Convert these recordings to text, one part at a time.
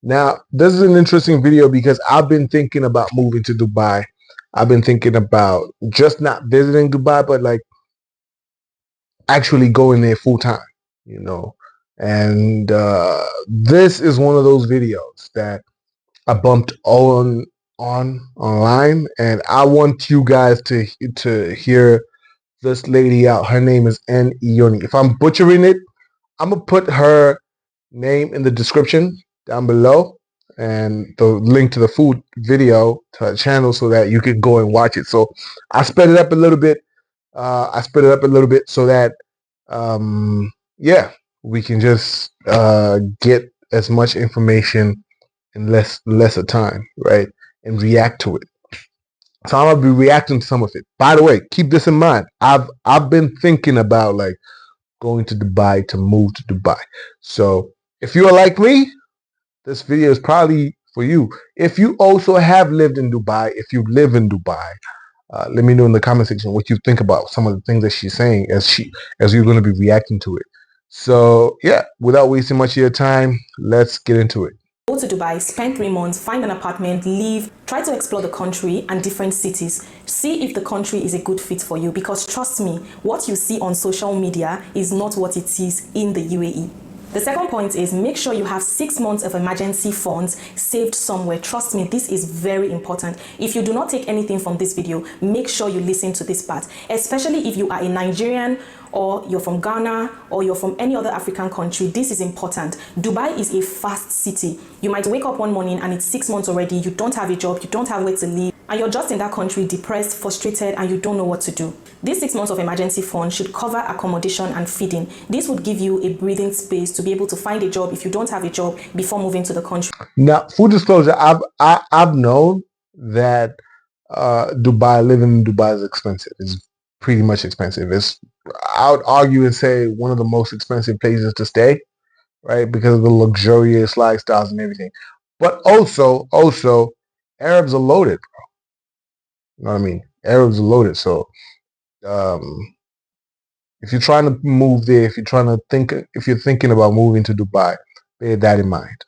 Now, this is an interesting video because I've been thinking about moving to Dubai. I've been thinking about just not visiting Dubai, but like actually going there full time, you know. And this is one of those videos that I bumped online, and I want you guys to hear this lady out. Her name is N Ioni. If I'm butchering it, I'm gonna put her name in the description down below and the link to the food video to her channel so that you can go and watch it. So I sped it up a little bit. So that yeah, we can just get as much information in lesser time, right? And react to it. So I'm gonna be reacting to some of it. By the way, keep this in mind. I've been thinking about like going to Dubai, to move to Dubai. So if you are like me, this video is probably for you. If you also have lived in Dubai, if you live in Dubai, let me know in the comment section what you think about some of the things that she's saying as you're going to be reacting to it. So yeah, without wasting much of your time, let's get into it. Go to Dubai, spend 3 months, find an apartment, leave, try to explore the country and different cities. See if the country is a good fit for you, because trust me, what you see on social media is not what it is in the UAE. The second point is make sure you have 6 months of emergency funds saved somewhere. Trust me, this is very important. If you do not take anything from this video, make sure you listen to this part, especially if you are a Nigerian or you're from Ghana or you're from any other African country. This is important. Dubai is a fast city. You might wake up one morning and it's 6 months already, you don't have a job, you don't have where to live, and you're just in that country depressed, frustrated, and you don't know what to do. These 6 months of emergency fund should cover accommodation and feeding. This would give you a breathing space to be able to find a job if you don't have a job before moving to the country. Now, full disclosure, I've known that living in Dubai is expensive. It's pretty much expensive. I would argue and say one of the most expensive places to stay, right? Because of the luxurious lifestyles and everything. But also, Arabs are loaded, bro. You know what I mean? Arabs are loaded. So, if you're trying to move there, if you're thinking about moving to Dubai, bear that in mind.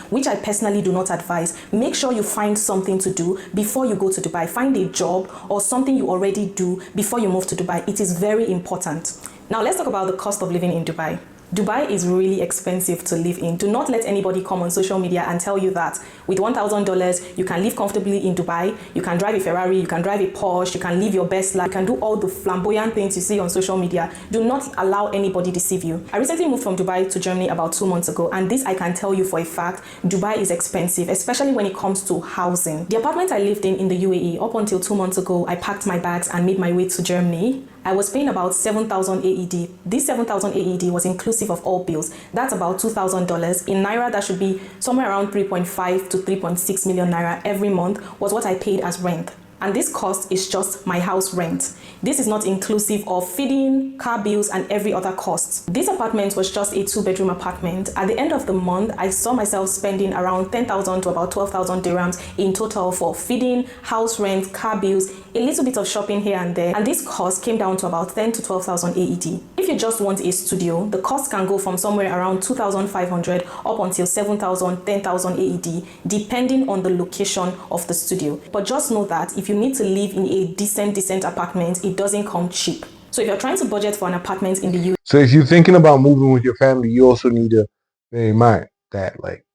Which I personally do not advise. Make sure you find something to do before you go to Dubai. Find a job or something you already do before you move to Dubai. It is very important. Now let's talk about the cost of living in Dubai. Dubai is really expensive to live in. Do not let anybody come on social media and tell you that with $1,000 you can live comfortably in Dubai, you can drive a Ferrari, you can drive a Porsche, you can live your best life, you can do all the flamboyant things you see on social media. Do not allow anybody deceive you. I recently moved from Dubai to Germany about 2 months ago, and this I can tell you for a fact, Dubai is expensive, especially when it comes to housing. The apartment I lived in the UAE, up until 2 months ago, I packed my bags and made my way to Germany. I was paying about 7,000 AED. This 7,000 AED was inclusive of all bills. That's about $2,000. In Naira, that should be somewhere around 3.5 to 3.6 million Naira every month was what I paid as rent. And this cost is just my house rent. This is not inclusive of feeding, car bills, and every other cost. This apartment was just a 2-bedroom apartment. At the end of the month, I saw myself spending around 10,000 to about 12,000 dirhams in total for feeding, house rent, car bills, a little bit of shopping here and there. And this cost came down to about 10 to 12,000 AED. If you just want a studio, the cost can go from somewhere around 2,500 up until 7,000, 10,000 AED, depending on the location of the studio. But just know that if you need to live in a decent apartment, it doesn't come cheap. So if you're trying to budget for an apartment in the US. So if you're thinking about moving with your family, you also need to bear in mind that like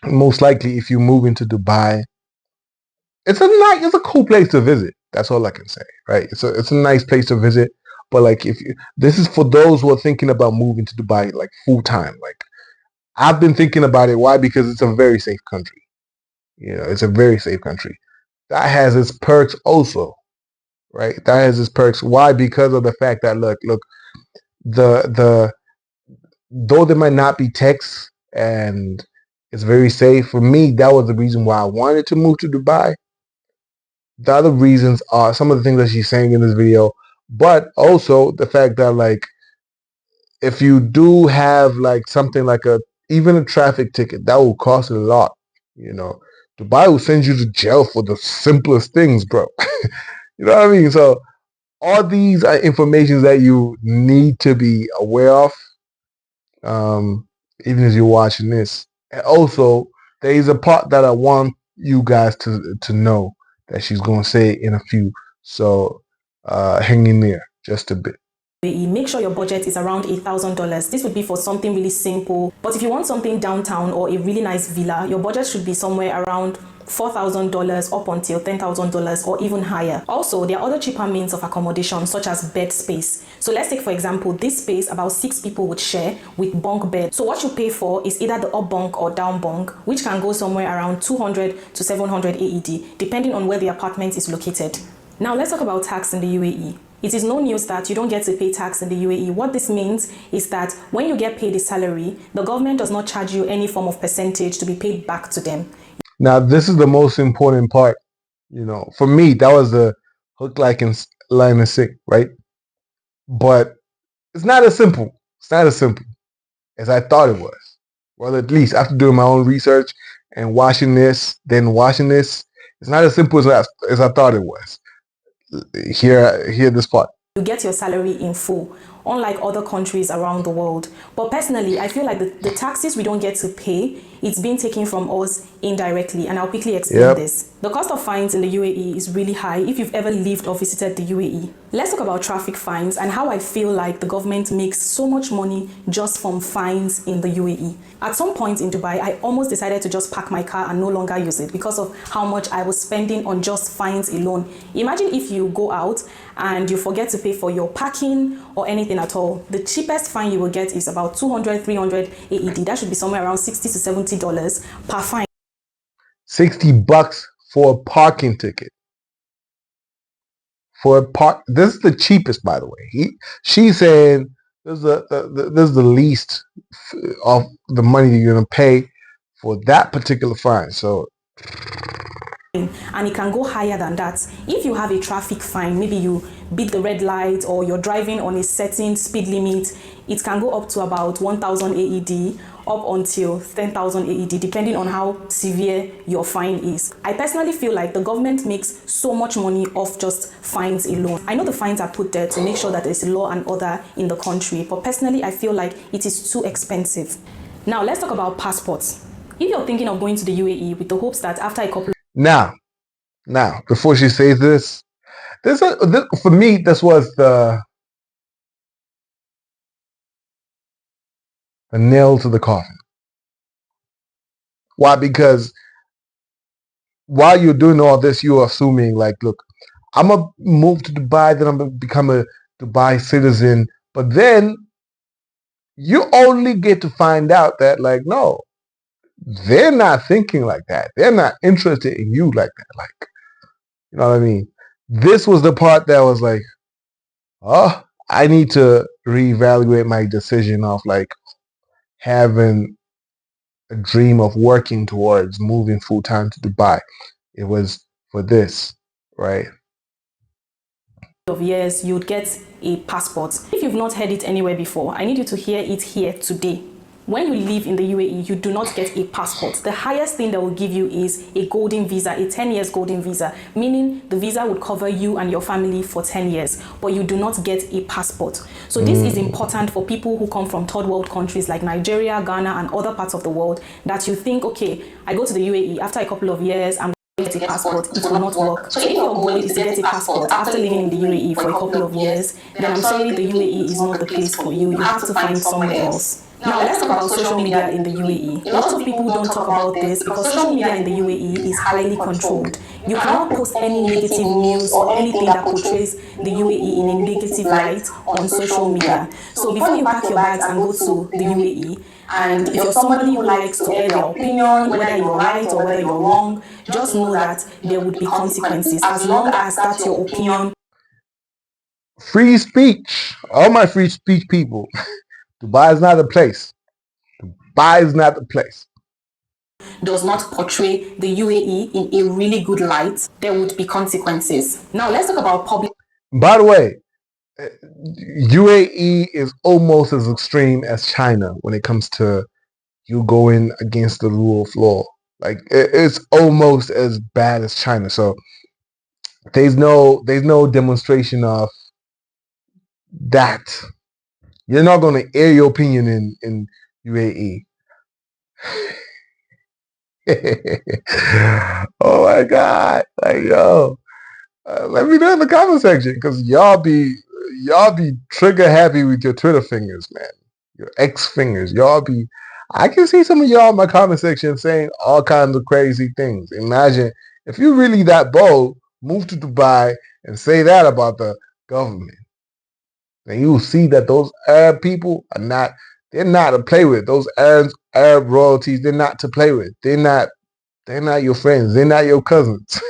most likely if you move into Dubai, it's a cool place to visit. That's all I can say, right? It's a nice place to visit. But like this is for those who are thinking about moving to Dubai like full time. Like I've been thinking about it. Why? Because it's a very safe country. You know, it's a very safe country. That has its perks also, right? That has its perks. Why? Because of the fact that look, the though there might not be techs and it's very safe. For me, that was the reason why I wanted to move to Dubai. The other reasons are some of the things that she's saying in this video, but also the fact that like if you do have like something like even a traffic ticket, that will cost a lot. You know, Dubai will send you to jail for the simplest things, bro. You know what I mean? So all these are information that you need to be aware of, even as you're watching this. And also, there is a part that I want you guys to know that she's gonna say in a few. So hang in there just a bit. Make sure your budget is around $8,000. This would be for something really simple. But if you want something downtown or a really nice villa, your budget should be somewhere around $4,000 up until $10,000 or even higher. Also, there are other cheaper means of accommodation such as bed space. So let's take for example this space about 6 people would share with bunk bed. So what you pay for is either the up bunk or down bunk, which can go somewhere around 200 to 700 AED depending on where the apartment is located. Now let's talk about tax in the UAE. It is no news that you don't get to pay tax in the UAE. What this means is that when you get paid a salary, the government does not charge you any form of percentage to be paid back to them. Now, this is the most important part. For me, that was the hook, like, and line and sick, right? But it's not as simple. It's not as simple as I thought it was. Well, at least after doing my own research and watching this, it's not as simple as I thought it was. Hear this part. You get your salary in full, unlike other countries around the world. But personally, I feel like the taxes we don't get to pay, it's being taken from us indirectly, and I'll quickly explain this. The cost of fines in the UAE is really high if you've ever lived or visited the UAE. Let's talk about traffic fines and how I feel like the government makes so much money just from fines in the UAE. At some point in Dubai, I almost decided to just park my car and no longer use it because of how much I was spending on just fines alone. Imagine if you go out and you forget to pay for your parking or anything at all. The cheapest fine you will get is about 200, 300 AED. That should be somewhere around $60 to $70 per fine. $60 for a parking ticket. This is the cheapest, by the way. She's saying this is the least of the money you're gonna pay for that particular fine. So, and it can go higher than that. If you have a traffic fine, maybe you beat the red light or you're driving on a certain speed limit, it can go up to about 1,000 AED up until 10,000 AED depending on how severe your fine is. I personally feel like the government makes so much money off just fines alone. I know the fines are put there to make sure that there's law and order in the country, but personally I feel like it is too expensive. Now let's talk about passports. If you're thinking of going to the UAE with the hopes that after a couple now, before she says this, for me, this was the nail to the coffin. Why? Because while you're doing all this, you're assuming, like, look, I'm going to move to Dubai, then I'm going to become a Dubai citizen. But then you only get to find out that, like, no, they're not thinking like that. They're not interested in you like that. Like, you know what I mean? This was the part that was like, oh, I need to reevaluate my decision of, like, having a dream of working towards moving full time to Dubai. It was for this, right? of years, you'd get a passport. If you've not heard it anywhere before, I need you to hear it here today. When you live in the UAE, you do not get a passport. The highest thing they will give you is a golden visa, a 10 years golden visa, meaning the visa would cover you and your family for 10 years, but you do not get a passport. So this is important for people who come from third world countries like Nigeria, Ghana, and other parts of the world, that you think, okay, I go to the UAE, after a couple of years, I'm get a passport, it will not work. So if your goal is to get a passport after living in the UAE for a couple of years, then I'm sorry, the UAE is not the place for you. You have to find somewhere else. Now let's talk about social media in the UAE. Lots of people don't talk about this because social media in the UAE is highly controlled. You cannot post any negative news or anything that portrays the UAE in a negative light on social media. So before you pack your bags and go to the UAE, and if you're somebody who likes to air their opinion, whether you're right or whether you're wrong, just know that there would be consequences as long as that's your opinion. Free speech. All my free speech people. Dubai is not the place. Dubai is not the place. Does not portray the UAE in a really good light, there would be consequences. Now let's talk about public. By the way, UAE is almost as extreme as China when it comes to you going against the rule of law. Like, it's almost as bad as China. So there's no demonstration of that. You're not going to air your opinion in UAE. Oh my god! Like yo, let me know in the comment section because y'all be trigger happy with your Twitter fingers, man. Your X fingers. Y'all be. I can see some of y'all in my comment section saying all kinds of crazy things. Imagine if you're really that bold, move to Dubai and say that about the government. Then you will see that those Arab people are not. They're not to play with. Those Arab royalties. They're not to play with. They're not. They're not your friends. They're not your cousins.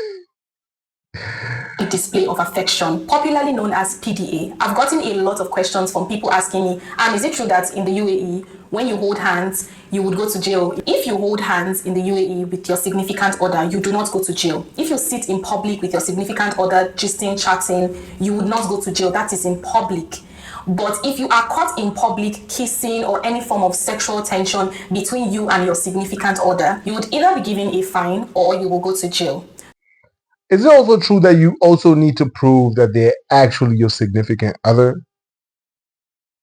Display of affection, popularly known as PDA. I've gotten a lot of questions from people asking me, and is it true that in the UAE, when you hold hands, you would go to jail? If you hold hands in the UAE with your significant other, you do not go to jail. If you sit in public with your significant other, gisting, chatting, you would not go to jail. That is in public. But if you are caught in public kissing or any form of sexual tension between you and your significant other, you would either be given a fine or you will go to jail. Is it also true that you also need to prove that they're actually your significant other?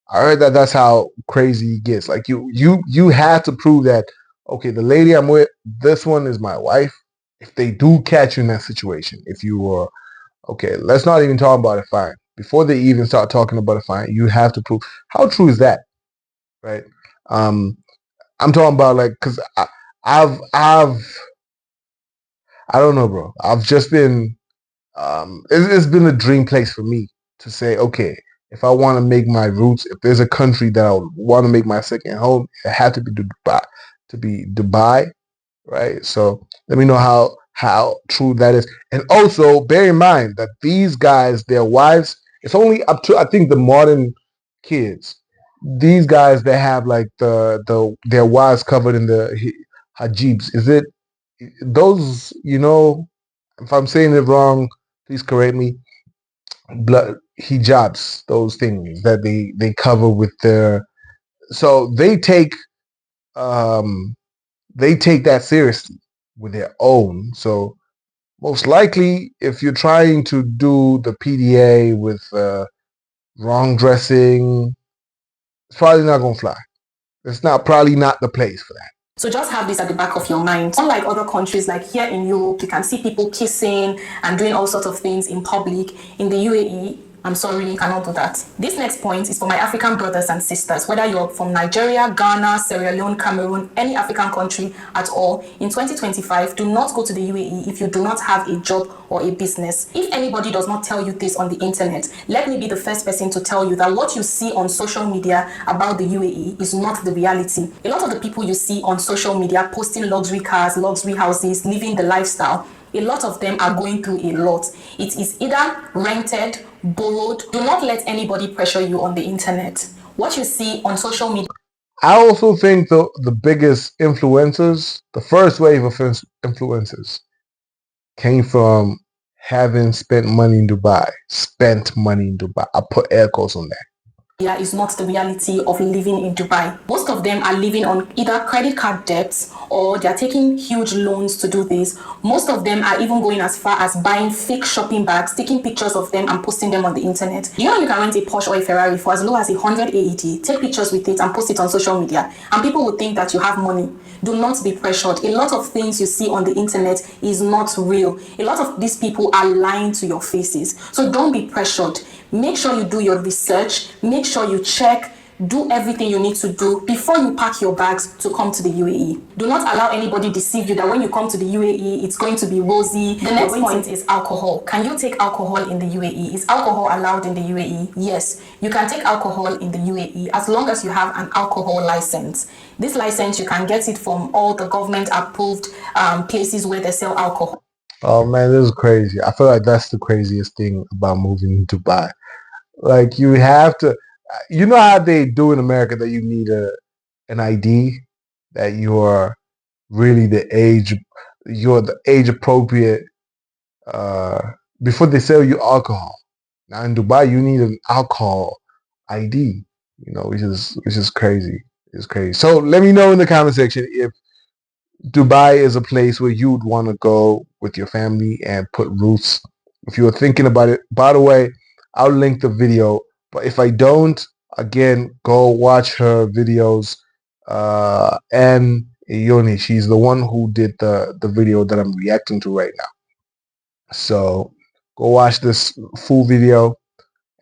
I heard that that's how crazy it gets. Like you have to prove that okay, the lady I'm with, this one is my wife. If they do catch you in that situation, if you were okay, let's not even talk about a fine. Before they even start talking about a fine, you have to prove how true is that, right? Um, I'm talking about like because I've I don't know, bro. I've just been it's been a dream place for me to say, okay, if I want to make my roots, if there's a country that I would want to make my second home, it had to be Dubai, right? So let me know how true that is, and also bear in mind that these guys, their wives, it's only up to I think the modern kids. These guys that have like their wives covered in the hijabs. Is it those? You know, if I'm saying it wrong, please correct me. Blood hijabs, those things that they cover with their. So they take that seriously with their own. So most likely, if you're trying to do the PDA with wrong dressing, it's probably not gonna fly. It's not probably not the place for that. So just have this at the back of your mind. Unlike other countries like here in Europe, you can see people kissing and doing all sorts of things in public. In the UAE, I'm sorry, you cannot do that. This next point is for my African brothers and sisters, whether you're from Nigeria, Ghana, Sierra Leone, Cameroon, any African country at all. In 2025, do not go to the UAE if you do not have a job or a business. If anybody does not tell you this on the internet, let me be the first person to tell you that what you see on social media about the UAE is not the reality. A lot of the people you see on social media posting luxury cars, luxury houses, living the lifestyle, a lot of them are going through a lot. It is either rented, borrowed. Do not let anybody pressure you on the internet. What you see on social media. I also think the biggest influencers, the first wave of influencers, came from having spent money in Dubai. Spent money in Dubai. I put air quotes on that. Is not the reality of living in Dubai. Most of them are living on either credit card debts or they're taking huge loans to do this. Most of them are even going as far as buying fake shopping bags, taking pictures of them and posting them on the internet. You know you can rent a Porsche or a Ferrari for as low as 100 AED, take pictures with it and post it on social media, and people will think that you have money. Do not be pressured. A lot of things you see on the internet is not real. A lot of these people are lying to your faces. So don't be pressured. Make sure you do your research. Make sure you check. Do everything you need to do before you pack your bags to come to the UAE. Do not allow anybody deceive you that when you come to the UAE, it's going to be rosy. The next point is alcohol. Can you take alcohol in the UAE? Is alcohol allowed in the UAE? Yes, you can take alcohol in the UAE as long as you have an alcohol license. This license, you can get it from all the government approved places where they sell alcohol. Oh man, this is crazy. I feel like that's the craziest thing about moving to Dubai. Like you have to, you know how they do in America that you need an ID that you're really you're the age appropriate uh, before they sell you alcohol. Now in Dubai, you need an alcohol ID. You know, which is crazy. It's crazy. So let me know in the comment section if Dubai is a place where you would want to go with your family and put roots. If you are thinking about it, by the way, I'll link the video. But if I don't, again, go watch her videos. And Ione. She's the one who did the video that I'm reacting to right now. So go watch this full video,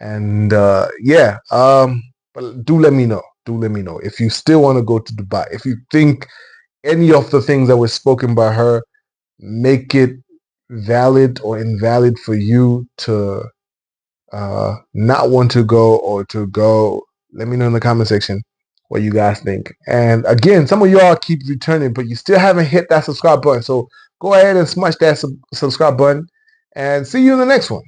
and yeah. But do let me know. Do let me know if you still want to go to Dubai. If you think any of the things that were spoken by her make it valid or invalid for you to not want to go or to go, let me know in the comment section what you guys think. And again, some of y'all keep returning, but you still haven't hit that subscribe button. So go ahead and smash that subscribe button, and see you in the next one.